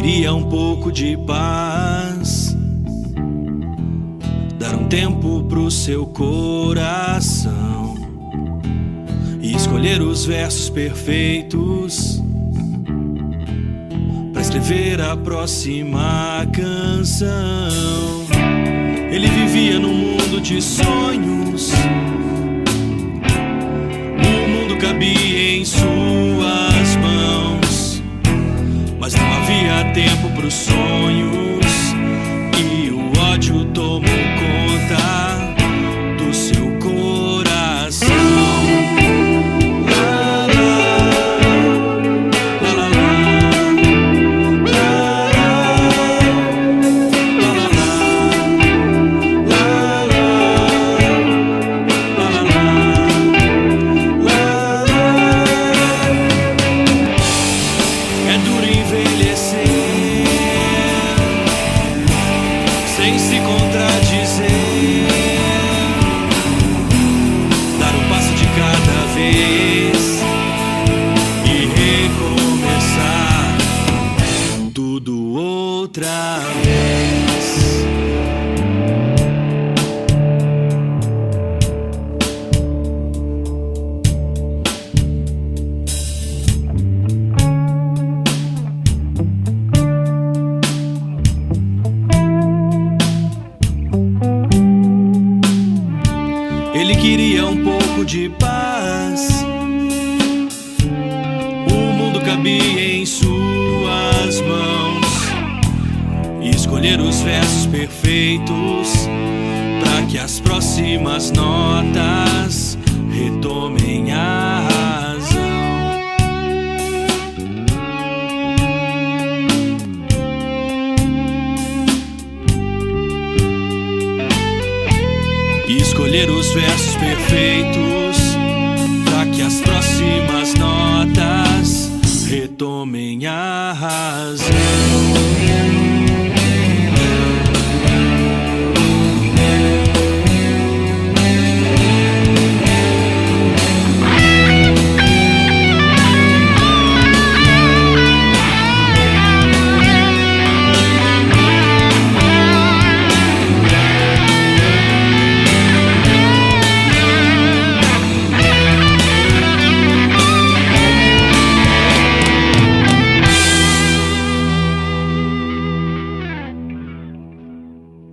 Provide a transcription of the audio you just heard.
queria um pouco de paz, dar um tempo pro seu coração e escolher os versos perfeitos pra escrever a próxima canção. Ele vivia num mundo de sonhos, o mundo cabia em suas mãos, mas não havia tempo pros sonhos e o ódio tomou conta do seu coração. Lá, lá, lá, é duro envelhecer sem se contradizer, dar um passo de cada vez e recomeçar tudo outra vez. Ele queria um pouco de paz, o mundo cabia em suas mãos e escolher os versos perfeitos para que as próximas notas retomem a razão. E escolher os versos perfeitos para que as próximas notas retomem a razão.